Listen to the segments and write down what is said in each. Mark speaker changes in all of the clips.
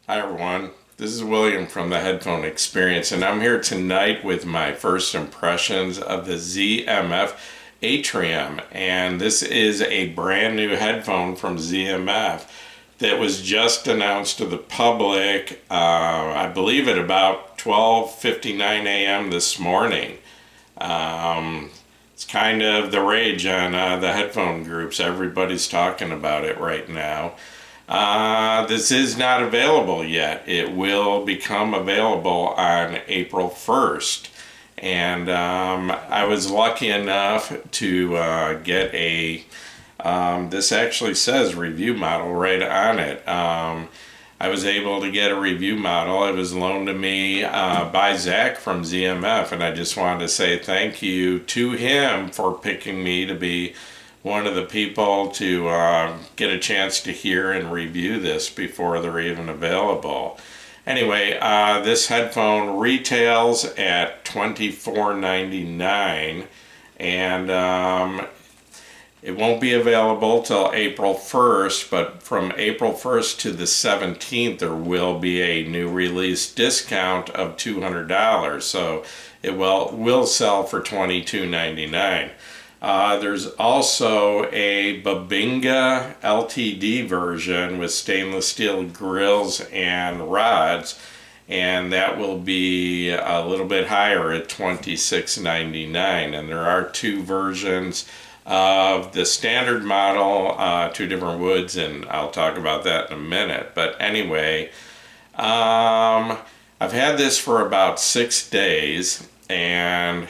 Speaker 1: Hi everyone, this is William from the Headphone Experience, and I'm here tonight with my first impressions of the Zmf Atrium. And this is a brand new headphone from Zmf that was just announced to the public, I believe at about 12:59 a.m. this morning. It's kind of the rage on the headphone groups. Everybody's talking about it right now. This is not available yet. It will become available on April 1st. And I was lucky enough to get this actually says review model right on it. I was able to get a review model. It was loaned to me by Zach from ZMF, and I just wanted to say thank you to him for picking me to be one of the people to get a chance to hear and review this before they're even available. Anyway, this headphone retails at $24.99, and it won't be available till April 1st, but from April 1st to the 17th, there will be a new release discount of $200. So it will sell for $22.99. There's also a Babinga LTD version with stainless steel grills and rods, and that will be a little bit higher at $26.99. And there are two versions of the standard model, two different woods, and I'll talk about that in a minute. But anyway, I've had this for about 6 days, and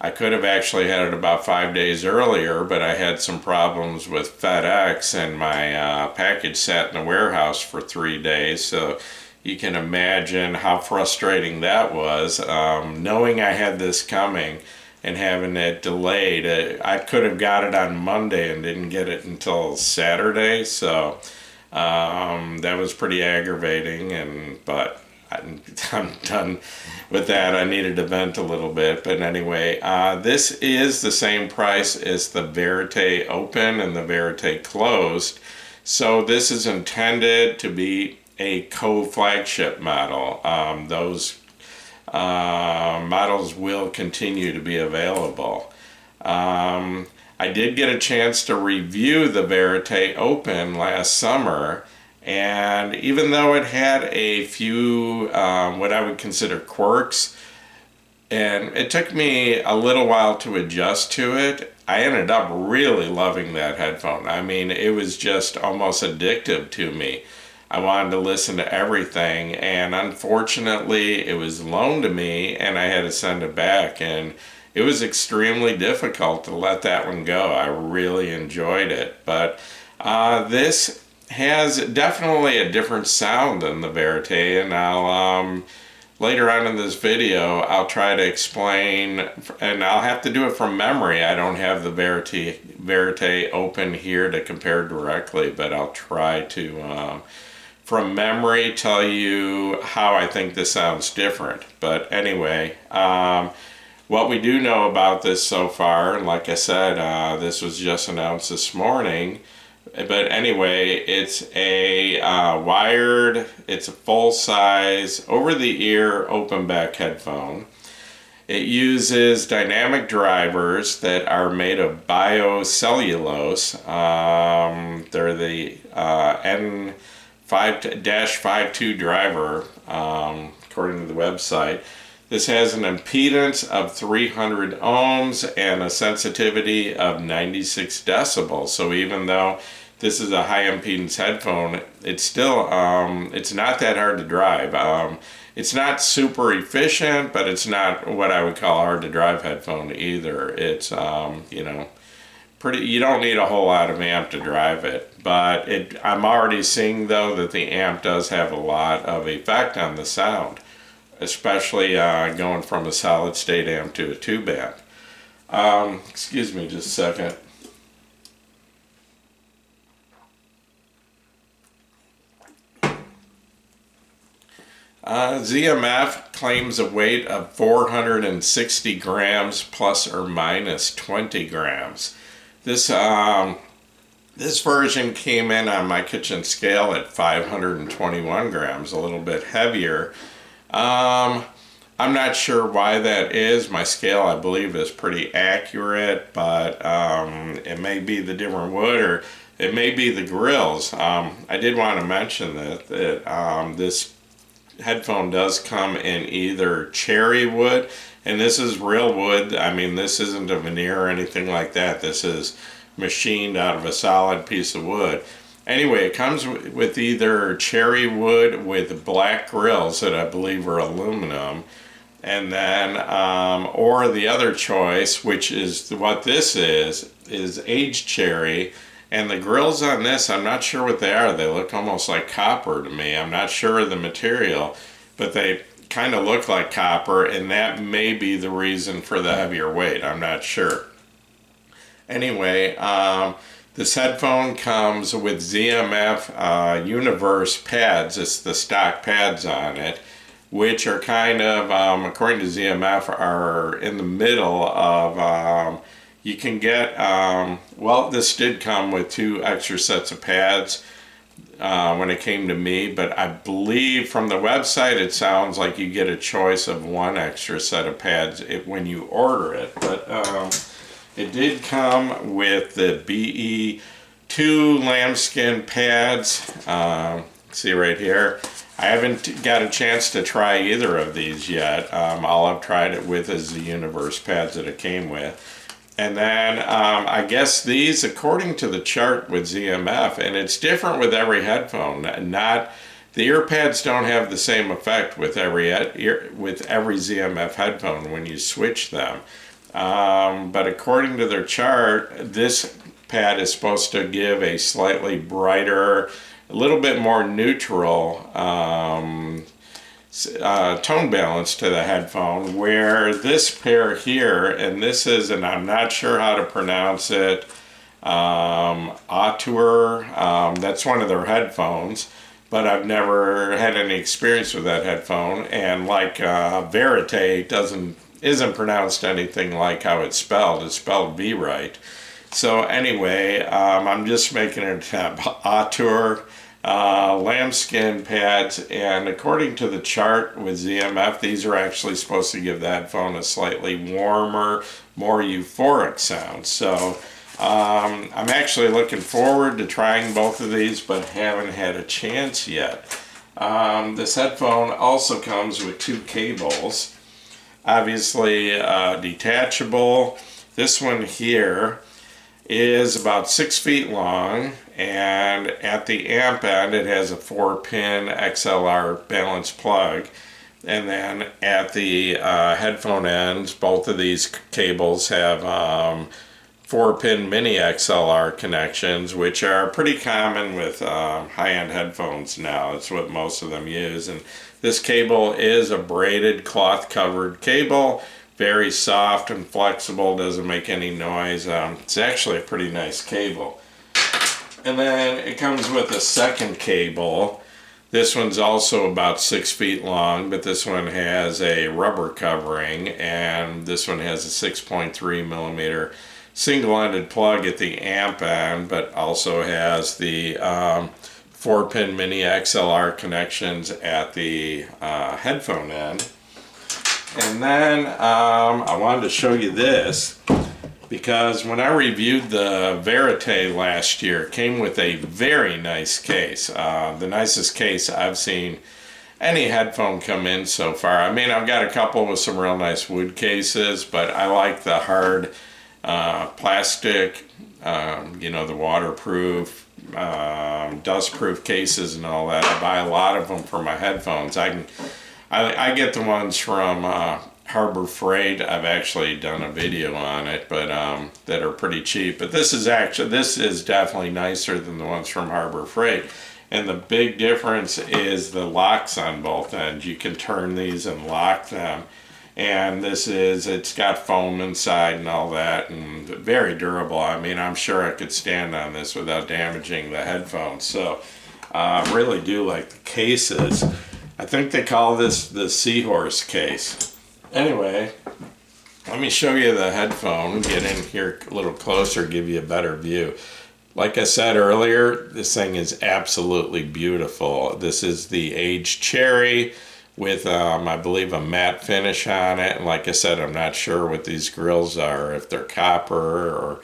Speaker 1: I could have actually had it about 5 days earlier, but I had some problems with FedEx, and my package sat in the warehouse for 3 days. So you can imagine how frustrating that was, knowing I had this coming and having it delayed. I could have got it on Monday and didn't get it until Saturday, so that was pretty aggravating. But I'm done with that. I needed to vent a little bit. But anyway, this is the same price as the Verite Open and the Verite Closed. So this is intended to be a co-flagship model. Those models will continue to be available. I did get a chance to review the Verite Open last summer, and even though it had a few what I would consider quirks, and it took me a little while to adjust to it, I ended up really loving that headphone. I mean, it was just almost addictive to me. I wanted to listen to everything, and unfortunately it was loaned to me and I had to send it back, and it was extremely difficult to let that one go. I really enjoyed it, but this has definitely a different sound than the Verite, and I'll later on in this video I'll try to explain, and I'll have to do it from memory. I don't have the Verite Open here to compare directly, but I'll try to from memory tell you how I think this sounds different. But anyway, what we do know about this so far, and like I said, this was just announced this morning, but anyway, it's a wired, it's a full-size, over-the-ear, open-back headphone. It uses dynamic drivers that are made of biocellulose. They're the N5-52 driver, according to the website. This has an impedance of 300 ohms and a sensitivity of 96 decibels. So even though this is a high impedance headphone, it's still, it's not that hard to drive. It's not super efficient, but it's not what I would call a hard to drive headphone either. It's, pretty, you don't need a whole lot of amp to drive it, but I'm already seeing though that the amp does have a lot of effect on the sound, especially going from a solid state amp to a tube amp. Excuse me just a second. ZMF claims a weight of 460 grams plus or minus 20 grams. This This version came in on my kitchen scale at 521 grams, a little bit heavier. I'm not sure why that is. My scale, I believe, is pretty accurate, but it may be the different wood, or it may be the grills. I did want to mention that this headphone does come in either cherry wood, and this is real wood. I mean, this isn't a veneer or anything like that. This is machined out of a solid piece of wood. Anyway, it comes with either cherry wood with black grills that I believe are aluminum, and then or the other choice, which is what this is aged cherry. And the grills on this, I'm not sure what they are. They look almost like copper to me. I'm not sure of the material, but they kind of look like copper, and that may be the reason for the heavier weight. I'm not sure. Anyway, this headphone comes with Zmf Universe pads. It's the stock pads on it, which are kind of, according to Zmf, are in the middle of, you can get, well, this did come with 2 extra sets of pads when it came to me, but I believe from the website it sounds like you get a choice of 1 extra set of pads when you order it. But it did come with the BE2 lambskin pads. See right here. I haven't got a chance to try either of these yet. All I've tried it with is the Universe pads that it came with. And then I guess these, according to the chart with ZMF, and it's different with every headphone. The ear pads don't have the same effect with every ZMF headphone when you switch them. But according to their chart, this pad is supposed to give a slightly brighter, a little bit more neutral tone balance to the headphone, where this pair here, and this is, and I'm not sure how to pronounce it, Auteur, that's one of their headphones, but I've never had any experience with that headphone, and like Verite isn't pronounced anything like how it's spelled V-right. So anyway, I'm just making an attempt. Auteur lambskin pads, and according to the chart with ZMF, these are actually supposed to give the headphone a slightly warmer, more euphoric sound. So I'm actually looking forward to trying both of these, but haven't had a chance yet. This headphone also comes with 2 cables, obviously detachable. This one here is about 6 feet long, and at the amp end it has a 4-pin XLR balance plug, and then at the headphone ends, both of these cables have 4-pin mini XLR connections, which are pretty common with high-end headphones now. It's what most of them use. And this cable is a braided cloth covered cable, very soft and flexible, doesn't make any noise. It's actually a pretty nice cable. And then it comes with a second cable. This one's also about 6 feet long, but this one has a rubber covering, and this one has a 6.3 millimeter single-ended plug at the amp end, but also has the 4-pin mini XLR connections at the headphone end. And then I wanted to show you this, because when I reviewed the Verite last year, it came with a very nice case. The nicest case I've seen any headphone come in so far. I mean, I've got a couple with some real nice wood cases, but I like the hard plastic, the waterproof, dustproof cases and all that. I buy a lot of them for my headphones. I get the ones from Harbor Freight. I've actually done a video on it, but that are pretty cheap. But this is definitely nicer than the ones from Harbor Freight. And the big difference is the locks on both ends. You can turn these and lock them. And it's got foam inside and all that, and very durable. I mean, I'm sure I could stand on this without damaging the headphones. So I really do like the cases. I think they call this the seahorse case. Anyway, let me show you the headphone, get in here a little closer, give you a better view. Like I said earlier, this thing is absolutely beautiful. This is the aged cherry with, I believe, a matte finish on it. And like I said, I'm not sure what these grills are, if they're copper or,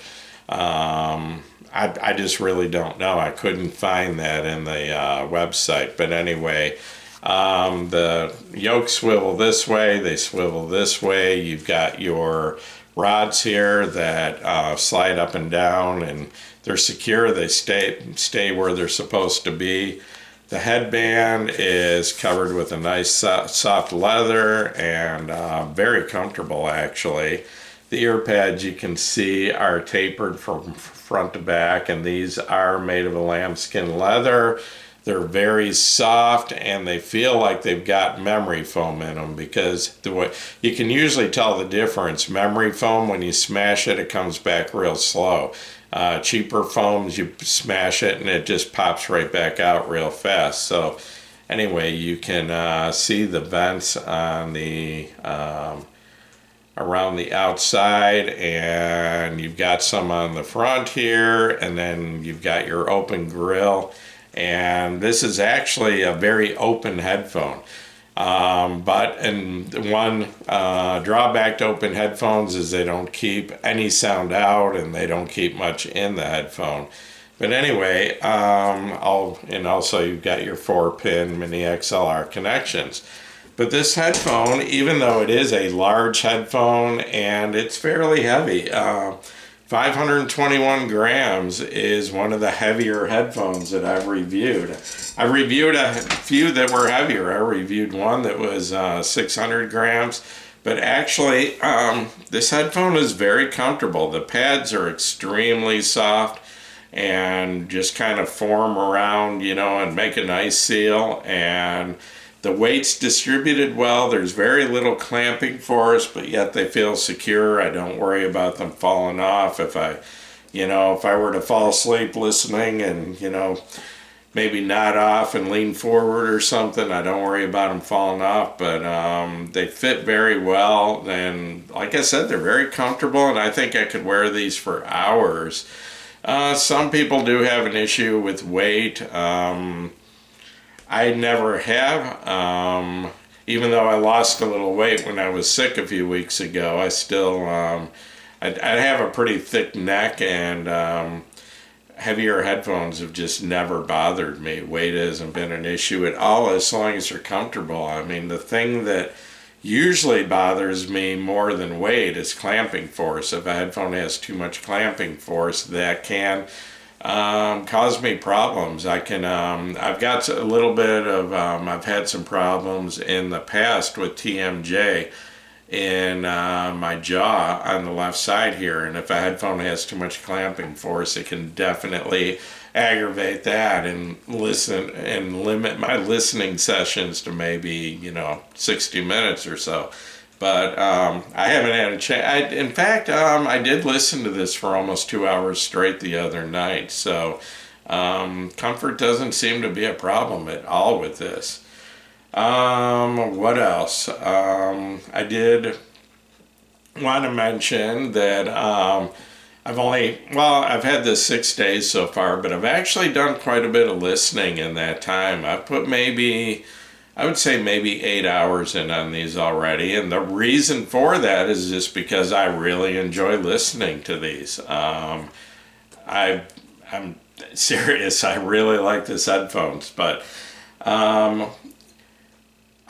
Speaker 1: I just really don't know. I couldn't find that in the website. But anyway, the yokes swivel this way, they swivel this way. You've got your rods here that slide up and down, and they're secure. They stay where they're supposed to be. The headband is covered with a nice soft leather and very comfortable, actually. The ear pads, you can see, are tapered from front to back, and these are made of a lambskin leather. They're very soft, and they feel like they've got memory foam in them, because the way you can usually tell the difference. Memory foam, when you smash it, it comes back real slow. Cheaper foams, you smash it and it just pops right back out real fast. So anyway, you can see the vents on the around the outside, and you've got some on the front here, and then you've got your open grill. And this is actually a very open headphone. And one drawback to open headphones is they don't keep any sound out, and they don't keep much in the headphone. But anyway, and also you've got your 4-pin mini XLR connections. But this headphone, even though it is a large headphone and it's fairly heavy, 521 grams is one of the heavier headphones that I've reviewed. I reviewed a few that were heavier. I reviewed one that was 600 grams. But actually, this headphone is very comfortable. The pads are extremely soft and just kind of form around, and make a nice seal. And the weight's distributed well. There's very little clamping force, but yet they feel secure. I don't worry about them falling off. If I were to fall asleep listening and, maybe nod off and lean forward or something, I don't worry about them falling off. But they fit very well. And like I said, they're very comfortable, and I think I could wear these for hours. Some people do have an issue with weight. I never have. Even though I lost a little weight when I was sick a few weeks ago, I still, I have a pretty thick neck, and heavier headphones have just never bothered me. Weight hasn't been an issue at all as long as they're comfortable. I mean, the thing that usually bothers me more than weight is clamping force. If a headphone has too much clamping force, that can cause me problems. I've got a little bit of, I've had some problems in the past with TMJ in my jaw on the left side here, and if a headphone has too much clamping force, it can definitely aggravate that and limit my listening sessions to maybe 60 minutes or so. But I haven't had a chance. In fact, I did listen to this for almost 2 hours straight the other night. So comfort doesn't seem to be a problem at all with this. What else? I did want to mention that I've had this 6 days so far, but I've actually done quite a bit of listening in that time. I've put I would say maybe 8 hours in on these already, and the reason for that is just because I really enjoy listening to these. I'm serious, I really like this headphones, but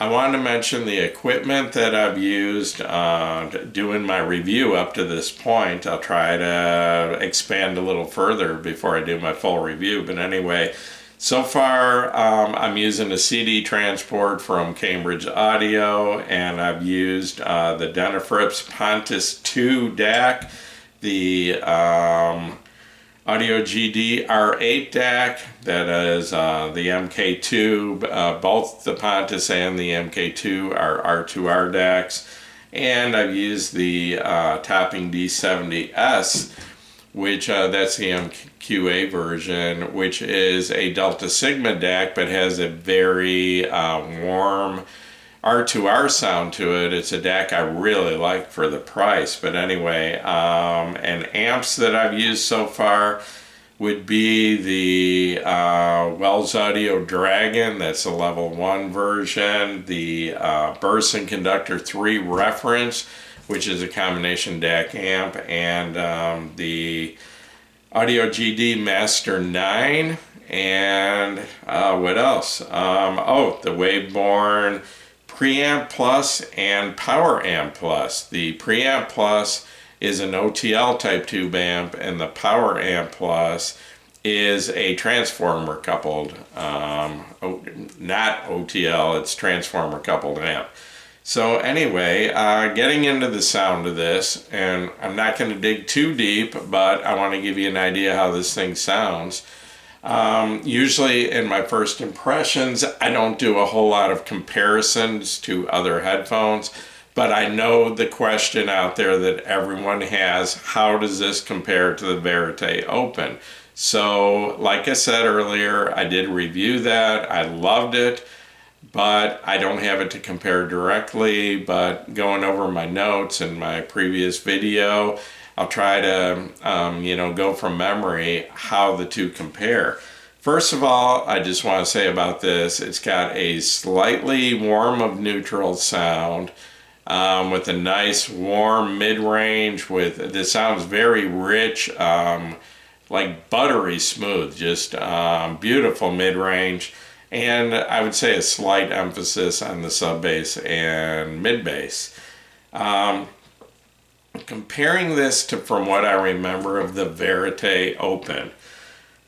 Speaker 1: I wanted to mention the equipment that I've used doing my review up to this point. I'll try to expand a little further before I do my full review, but anyway, so far, I'm using a CD transport from Cambridge Audio, and I've used the Denafrips Pontus 2 DAC, the Audio GD R8 DAC, that is the MK2, both the Pontus and the MK2 are R2R DACs, and I've used the Topping D70S, which that's the MQA version, which is a Delta Sigma DAC, but has a very warm R2R sound to it. It's a DAC I really like for the price. But anyway, and amps that I've used so far, would be the Wells Audio Dragon. That's the level 1 version. The Burst and Conductor 3 Reference, which is a combination DAC amp, and the Audio GD Master 9. And what else? Oh, the Waveborn Preamp Plus and Power Amp Plus. The Preamp Plus is an OTL type tube amp, and the Power Amp Plus is a transformer coupled, not OTL, it's transformer coupled amp. So anyway, getting into the sound of this, and I'm not going to dig too deep, but I want to give you an idea how this thing sounds. Usually in my first impressions, I don't do a whole lot of comparisons to other headphones, but I know the question out there that everyone has: how does this compare to the Verite Open? So like I said earlier, I did review that. I loved it, but I don't have it to compare directly. But going over my notes in my previous video, I'll try to go from memory how the two compare. First of all, I just want to say about this, it's got a slightly warm of neutral sound, with a nice warm mid-range. With this sounds very rich, like buttery smooth, just beautiful mid-range, and I would say a slight emphasis on the sub-bass and mid-bass. Comparing this to from what I remember of the Verite Open,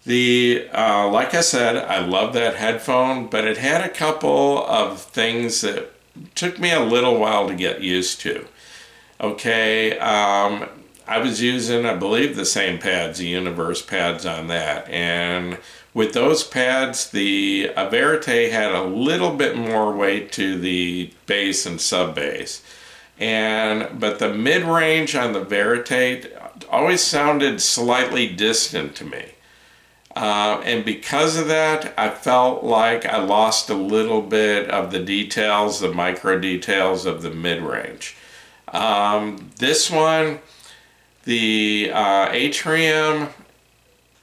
Speaker 1: like I said, I love that headphone, but it had a couple of things that took me a little while to get used to. Okay, I was using, I believe, the same pads, the Universe pads on that, and with those pads, the Verite had a little bit more weight to the bass and sub-bass. But the mid-range on the Verite always sounded slightly distant to me. And because of that, I felt like I lost a little bit of the details, the micro details of the mid-range. This one, the Atrium,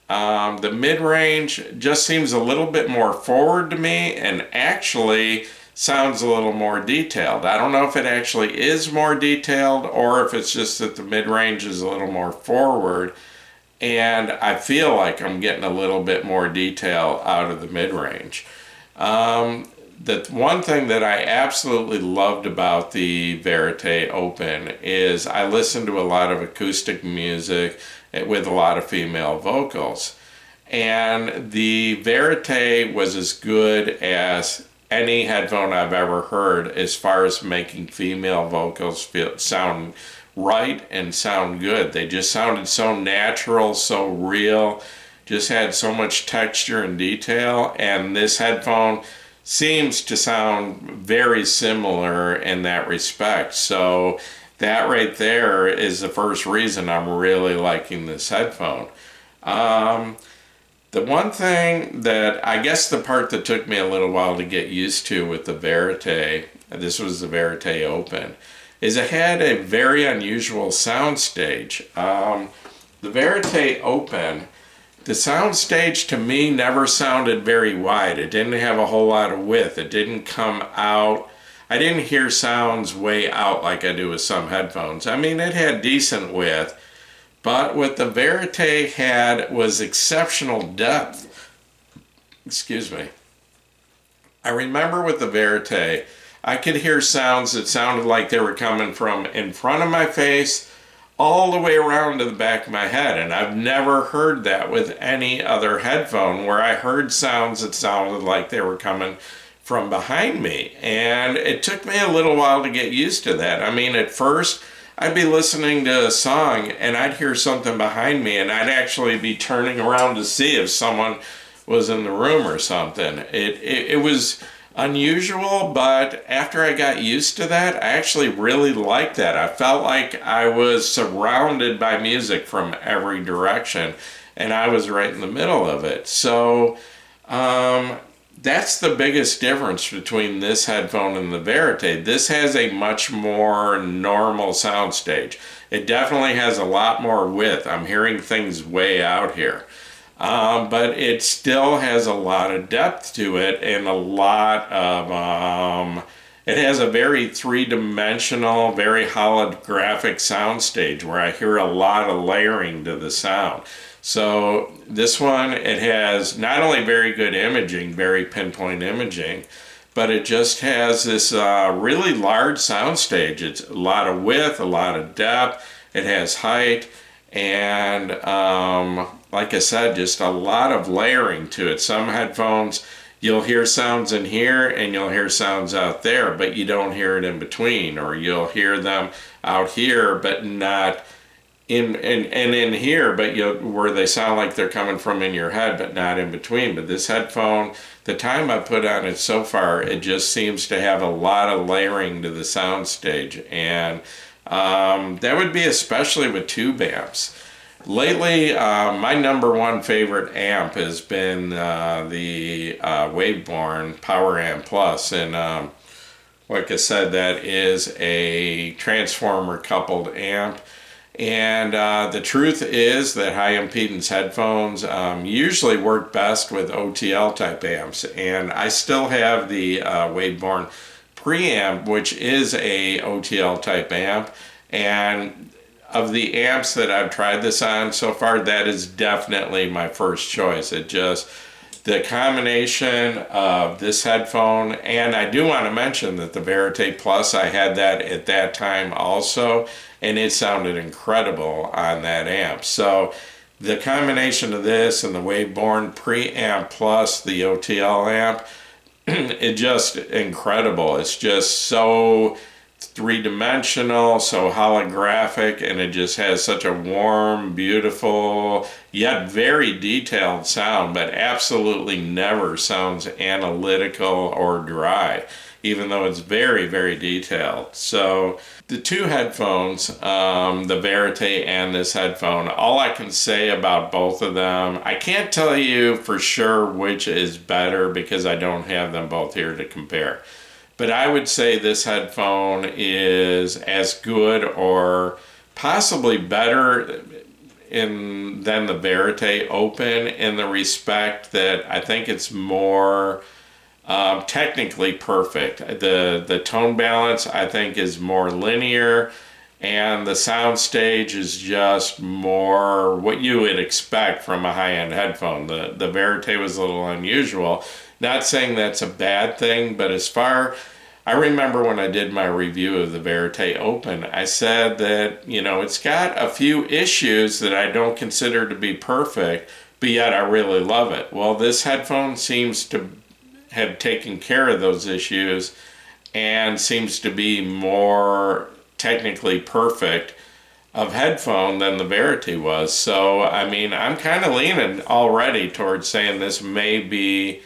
Speaker 1: the mid-range just seems a little bit more forward to me, and actually sounds a little more detailed. I don't know if it actually is more detailed or if it's just that the mid-range is a little more forward, and I feel like I'm getting a little bit more detail out of the mid-range. The one thing that I absolutely loved about the Verite Open is I listened to a lot of acoustic music with a lot of female vocals, and the Verite was as good as any headphone I've ever heard as far as making female vocals sound right and sound good. They just sounded so natural, so real, just had so much texture and detail, and this headphone seems to sound very similar in that respect. So that right there is the first reason I'm really liking this headphone. The one thing that, I guess the part that took me a little while to get used to with the Verite, this was the Verite Open, is it had a very unusual sound stage. The Verite Open, the sound stage to me never sounded very wide. It didn't have a whole lot of width. It didn't come out. I didn't hear sounds way out like I do with some headphones. I mean, it had decent width, but what the Verite had was exceptional depth. Excuse me. I remember with the Verite, I could hear sounds that sounded like they were coming from in front of my face all the way around to the back of my head, and I've never heard that with any other headphone where I heard sounds that sounded like they were coming from behind me, and it took me a little while to get used to that. I mean, at first I'd be listening to a song and I'd hear something behind me, and I'd actually be turning around to see if someone was in the room or something. It was unusual, but after I got used to that, I actually really liked that. I felt like I was surrounded by music from every direction, and I was right in the middle of it. So that's the biggest difference between this headphone and the Verite. This has a much more normal soundstage. It definitely has a lot more width. I'm hearing things way out here. but it still has a lot of depth to it and a lot of, it has a very three-dimensional, very holographic soundstage where I hear a lot of layering to the sound. So this one, it has not only very good imaging, very pinpoint imaging, but it just has this really large soundstage. It's a lot of width, a lot of depth. It has height, and like I said, just a lot of layering to it. Some headphones, you'll hear sounds in here and you'll hear sounds out there, but you don't hear it in between, or you'll hear them out here, but not in here, but where they sound like they're coming from in your head, but not in between. But this headphone, the time I put on it so far, it just seems to have a lot of layering to the sound stage, and that would be especially with tube amps. Lately, my number one favorite amp has been the Waveborn Power Amp Plus, and like I said, that is a transformer coupled amp. And the truth is that high impedance headphones usually work best with OTL type amps. And I still have the Waveborn preamp, which is a OTL type amp. And of the amps that I've tried this on so far, that is definitely my first choice. It just, the combination of this headphone, and I do want to mention that the Verite Plus, I had that at that time also, and it sounded incredible on that amp. So the combination of this and the Waveborn preamp plus the OTL amp, it's just incredible. It's just so three-dimensional, so holographic, and it just has such a warm, beautiful, yet very detailed sound, but absolutely never sounds analytical or dry, even though it's very, very detailed. So the two headphones, the Verite and this headphone, all I can say about both of them, I can't tell you for sure which is better because I don't have them both here to compare. But I would say this headphone is as good or possibly better than the Verite Open, in the respect that I think it's more technically perfect. The tone balance, I think, is more linear, and the sound stage is just more what you would expect from a high-end headphone. The Verite was a little unusual. Not saying that's a bad thing, but I remember when I did my review of the Verite Open, I said that, it's got a few issues that I don't consider to be perfect, but yet I really love it. Well, this headphone seems to have taken care of those issues and seems to be more technically perfect of headphone than the Verite was. So, I'm kind of leaning already towards saying this may be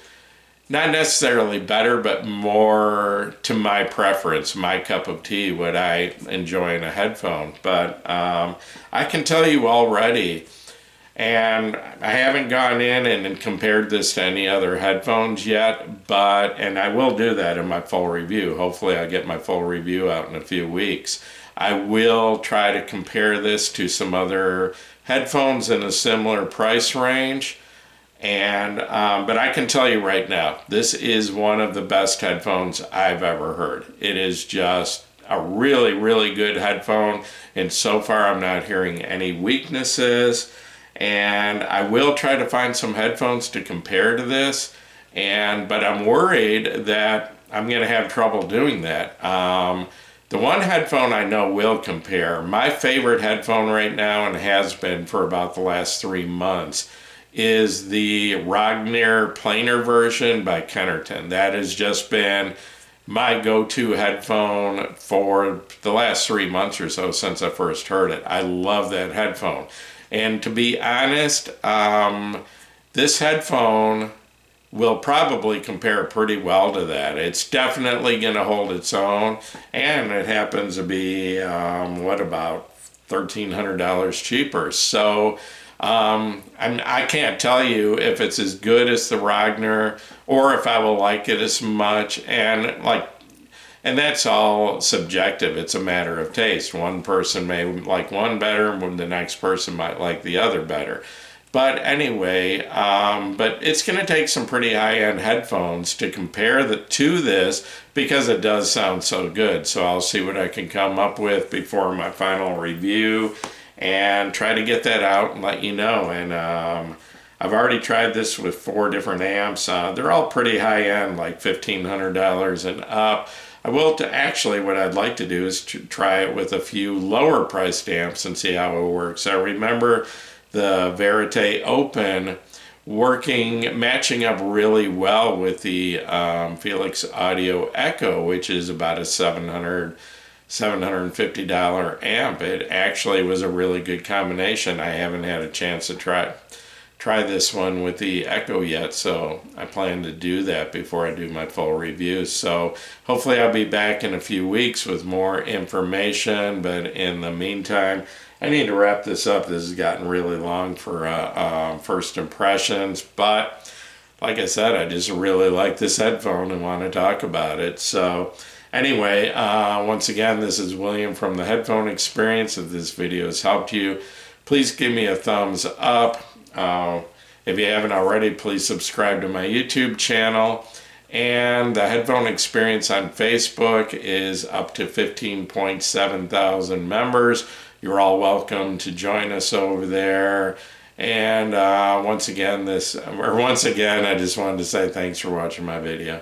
Speaker 1: not necessarily better, but more to my preference, my cup of tea, what I enjoy in a headphone. But I can tell you already, and I haven't gone in and compared this to any other headphones yet, and I will do that in my full review. Hopefully I'll get my full review out in a few weeks. I will try to compare this to some other headphones in a similar price range. But I can tell you right now, this is one of the best headphones I've ever heard. It is just a really, really good headphone, and so far I'm not hearing any weaknesses. And I will try to find some headphones to compare to this, but I'm worried that I'm going to have trouble doing that. The one headphone I know will compare, my favorite headphone right now, and has been for about the last 3 months, is the Rogner planar version by Kennerton. That has just been my go-to headphone for the last 3 months or so since I first heard it. I love that headphone. And to be honest, this headphone will probably compare pretty well to that. It's definitely going to hold its own, and it happens to be, about $1,300 cheaper. So I can't tell you if it's as good as the Rogner or if I will like it as much, and that's all subjective. It's a matter of taste. One person may like one better and the next person might like the other better. But anyway, but it's going to take some pretty high-end headphones to compare to this because it does sound so good. So I'll see what I can come up with before my final review and try to get that out and let you know. And I've already tried this with 4 different amps. They're all pretty high-end, like $1,500 and up. I will actually, what I'd like to do is to try it with a few lower priced amps and see how it works. I remember the Verite Open matching up really well with the Felix Audio Echo, which is about a $750 amp. It actually was a really good combination. I haven't had a chance to try this one with the Echo yet, so I plan to do that before I do my full review. So hopefully I'll be back in a few weeks with more information, but in the meantime, I need to wrap this up. This has gotten really long for first impressions, but like I said, I just really like this headphone and want to talk about it. So anyway, once again, this is William from the Headphone Experience. If this video has helped you, please give me a thumbs up. If you haven't already, please subscribe to my YouTube channel. And the Headphone Experience on Facebook is up to 15.7 thousand members. You're all welcome to join us over there. And once again, I just wanted to say thanks for watching my video.